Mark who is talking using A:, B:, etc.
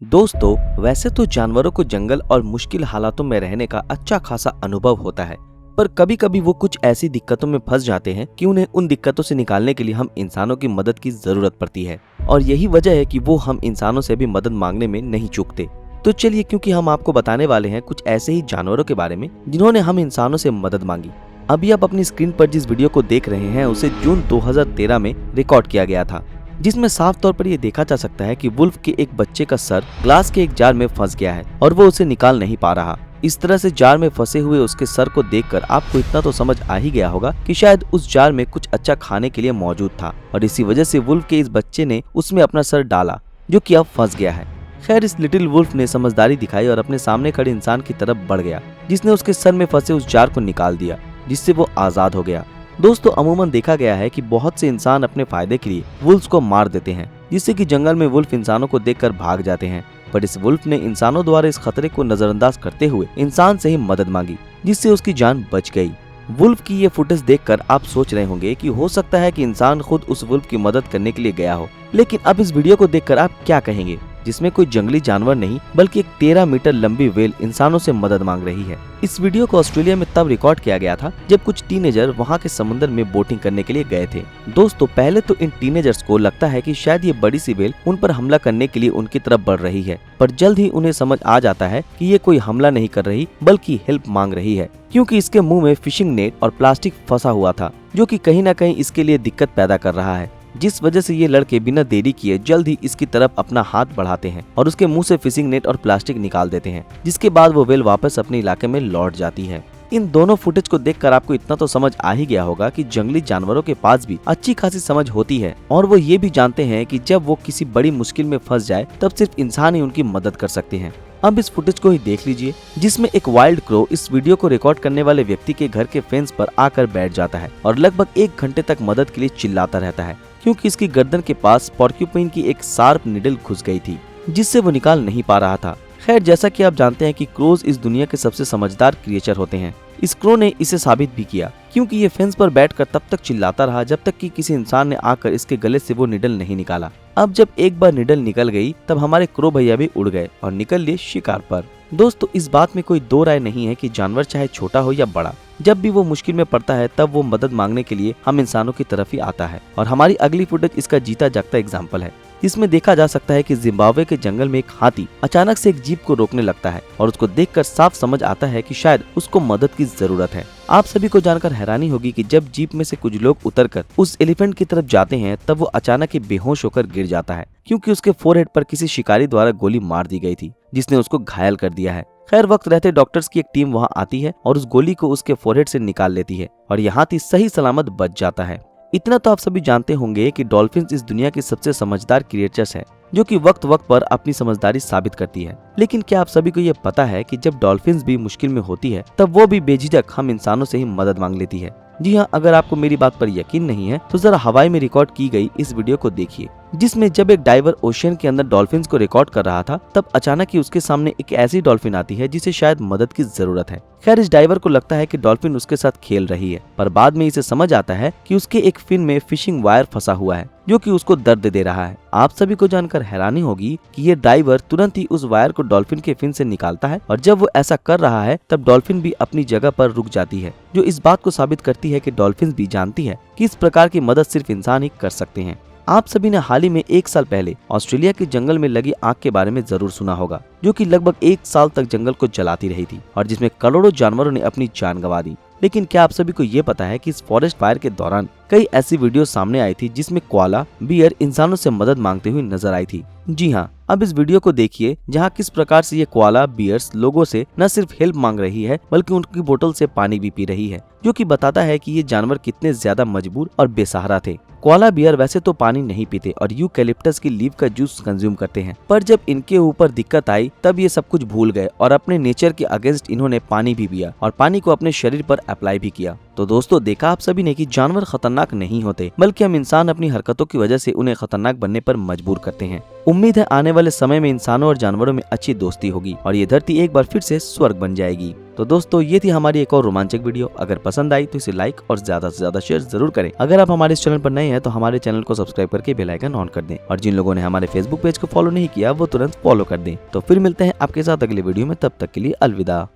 A: दोस्तों, वैसे तो जानवरों को जंगल और मुश्किल हालातों में रहने का अच्छा खासा अनुभव होता है, पर कभी कभी वो कुछ ऐसी दिक्कतों में फंस जाते हैं कि उन्हें उन दिक्कतों से निकालने के लिए हम इंसानों की मदद की जरूरत पड़ती है। और यही वजह है कि वो हम इंसानों से भी मदद मांगने में नहीं चूकते। तो चलिए, क्योंकि हम आपको बताने वाले हैं कुछ ऐसे ही जानवरों के बारे में जिन्होंने हम इंसानों से मदद मांगी। अभी आप अपनी स्क्रीन पर जिस वीडियो को देख रहे हैं उसे जून 2013 में रिकॉर्ड किया गया था, जिसमें साफ तौर पर यह देखा जा सकता है कि वुल्फ के एक बच्चे का सर ग्लास के एक जार में फंस गया है और वो उसे निकाल नहीं पा रहा। इस तरह से जार में फंसे हुए उसके सर को देखकर आपको इतना तो समझ आ ही गया होगा कि शायद उस जार में कुछ अच्छा खाने के लिए मौजूद था और इसी वजह से वुल्फ के इस बच्चे ने उसमें अपना सर डाला, जो कि अब फंस गया है। खैर, इस लिटिल वुल्फ ने समझदारी दिखाई और अपने सामने खड़े इंसान की तरफ बढ़ गया, जिसने उसके सर में फंसे उस जार को निकाल दिया, जिससे वो आजाद हो गया। दोस्तों, अमूमन देखा गया है कि बहुत से इंसान अपने फायदे के लिए वुल्फ्स को मार देते हैं, जिससे कि जंगल में वुल्फ इंसानों को देखकर भाग जाते हैं। पर इस वुल्फ ने इंसानों द्वारा इस खतरे को नजरअंदाज करते हुए इंसान से ही मदद मांगी, जिससे उसकी जान बच गई। वुल्फ की ये फुटेज देखकर आप सोच रहे होंगे कि हो सकता है कि इंसान खुद उस वुल्फ की मदद करने के लिए गया हो, लेकिन अब इस वीडियो को देखकर आप क्या कहेंगे, जिसमें कोई जंगली जानवर नहीं बल्कि एक 13 मीटर लंबी व्हेल इंसानों से मदद मांग रही है। इस वीडियो को ऑस्ट्रेलिया में तब रिकॉर्ड किया गया था जब कुछ टीनेजर वहां के समुद्र में बोटिंग करने के लिए गए थे। दोस्तों, पहले तो इन टीनेजर्स को लगता है कि शायद ये बड़ी सी व्हेल उन पर हमला करने के लिए उनकी तरफ बढ़ रही है, पर जल्द ही उन्हें समझ आ जाता है कि ये कोई हमला नहीं कर रही बल्कि हेल्प मांग रही है, क्योंकि इसके मुंह में फिशिंग नेट और प्लास्टिक फंसा हुआ था, जो कि कहीं न कहीं इसके लिए दिक्कत पैदा कर रहा है। जिस वजह से ये लड़के बिना देरी किए जल्द ही इसकी तरफ अपना हाथ बढ़ाते हैं और उसके मुंह से फिशिंग नेट और प्लास्टिक निकाल देते हैं, जिसके बाद वो व्हेल वापस अपने इलाके में लौट जाती है। इन दोनों फुटेज को देखकर आपको इतना तो समझ आ ही गया होगा कि जंगली जानवरों के पास भी अच्छी खासी समझ होती है और वो ये भी जानते हैं कि जब वो किसी बड़ी मुश्किल में फंस जाए तब सिर्फ इंसान ही उनकी मदद कर सकते हैं। अब इस फुटेज को ही देख लीजिए, जिसमें एक वाइल्ड क्रो इस वीडियो को रिकॉर्ड करने वाले व्यक्ति के घर के फेंस पर आकर बैठ जाता है और लगभग 1 घंटे तक मदद के लिए चिल्लाता रहता है, क्योंकि इसकी गर्दन के पास पोर्क्यूपाइन की एक शार्प निडल घुस गई थी, जिससे वो निकाल नहीं पा रहा था। खैर, जैसा कि आप जानते हैं कि क्रोज इस दुनिया के सबसे समझदार क्रिएचर होते हैं। इस क्रो ने इसे साबित भी किया, क्योंकि ये फेंस पर बैठकर तब तक चिल्लाता रहा जब तक कि किसी इंसान ने आकर इसके गले से वो निडल नहीं निकाला। अब जब एक बार निडल निकल गई तब हमारे क्रो भैया भी उड़ गए और निकल लिए शिकार पर। दोस्तों, इस बात में कोई दो राय नहीं है कि जानवर चाहे छोटा हो या बड़ा, जब भी वो मुश्किल में पड़ता है तब वो मदद मांगने के लिए हम इंसानों की तरफ ही आता है। और हमारी अगली फुटेज इसका जीता जागता एग्जाम्पल है। इसमें देखा जा सकता है कि जिम्बाब्वे के जंगल में एक हाथी अचानक से एक जीप को रोकने लगता है और उसको देखकर साफ समझ आता है कि शायद उसको मदद की जरूरत है। आप सभी को जानकर हैरानी होगी कि जब जीप में से कुछ लोग उतरकर उस एलिफेंट की तरफ जाते हैं तब वो अचानक ही बेहोश होकर गिर जाता है, क्योंकि उसके फोरहेड पर किसी शिकारी द्वारा गोली मार दी गई थी, जिसने उसको घायल कर दिया है। खैर, वक्त रहते डॉक्टर्स की एक टीम वहां आती है और उस गोली को उसके फोरहेड से निकाल लेती है और यह हाथी सही सलामत बच जाता है। इतना तो आप सभी जानते होंगे कि डॉल्फिन्स इस दुनिया की सबसे समझदार क्रिएचर्स हैं, जो कि वक्त वक्त पर अपनी समझदारी साबित करती है। लेकिन क्या आप सभी को ये पता है कि जब डॉल्फिन्स भी मुश्किल में होती है तब वो भी बेझिझक हम इंसानों से ही मदद मांग लेती है। जी हाँ, अगर आपको मेरी बात पर यकीन नहीं है तो जरा हवाई में रिकॉर्ड की गई इस वीडियो को देखिए, जिसमें जब एक डाइवर ओशियन के अंदर डॉल्फिन्स को रिकॉर्ड कर रहा था तब अचानक ही उसके सामने एक ऐसी डॉल्फिन आती है जिसे शायद मदद की जरूरत है। खैर, इस डाइवर को लगता है कि डॉल्फिन उसके साथ खेल रही है, पर बाद में इसे समझ आता है कि उसके एक फिन में फिशिंग वायर फंसा हुआ है, जो कि उसको दर्द दे रहा है। आप सभी को जानकर हैरानी होगी कि ये डाइवर तुरंत ही उस वायर को डॉल्फिन के फिन से निकालता है और जब वो ऐसा कर रहा है तब डॉल्फिन भी अपनी जगह पर रुक जाती है, जो इस बात को साबित करती है कि डॉल्फिन भी जानती है कि इस प्रकार की मदद सिर्फ इंसान ही कर सकते हैं। आप सभी ने हाल ही में 1 साल पहले ऑस्ट्रेलिया के जंगल में लगी आग के बारे में जरूर सुना होगा, जो कि लगभग 1 साल तक जंगल को जलाती रही थी और जिसमें करोड़ों जानवरों ने अपनी जान गंवा दी। लेकिन क्या आप सभी को ये पता है कि इस फॉरेस्ट फायर के दौरान कई ऐसी वीडियो सामने आई थी जिसमें कोआला बियर इंसानों से मदद मांगते हुए नजर आई थी। जी हाँ, अब इस वीडियो को देखिए जहाँ किस प्रकार से ये कोआला बियर्स लोगों से न सिर्फ हेल्प मांग रही है बल्कि उनकी बोतल से पानी भी पी रही है, जो कि बताता है कि ये जानवर कितने ज्यादा मजबूर और बेसहारा थे। कोआला बियर वैसे तो पानी नहीं पीते और यूकैलिप्टस की लीफ का जूस कंज्यूम करते हैं, पर जब इनके ऊपर दिक्कत आई तब ये सब कुछ भूल गए और अपने नेचर के अगेंस्ट इन्होंने पानी भी पिया और पानी को अपने शरीर पर अप्लाई भी किया। तो दोस्तों, देखा आप सभी ने कि जानवर खतरनाक नहीं होते बल्कि हम इंसान अपनी हरकतों की वजह से उन्हें खतरनाक बनने पर मजबूर करते हैं। उम्मीद है आने वाले समय में इंसानों और जानवरों में अच्छी दोस्ती होगी और ये धरती एक बार फिर से स्वर्ग बन जाएगी। तो दोस्तों ये थी हमारी एक और रोमांचक वीडियो। अगर पसंद आई तो इसे लाइक और ज्यादा से ज्यादा शेयर जरूर करें। अगर आप हमारे इस चैनल पर नए हैं तो हमारे चैनल को सब्सक्राइब करके बेल आइकन ऑन कर दें, और जिन लोगों ने हमारे फेसबुक पेज को फॉलो नहीं किया वो तुरंत फॉलो कर दें। तो फिर मिलते हैं आपके साथ अगले वीडियो में, तब तक के लिए अलविदा।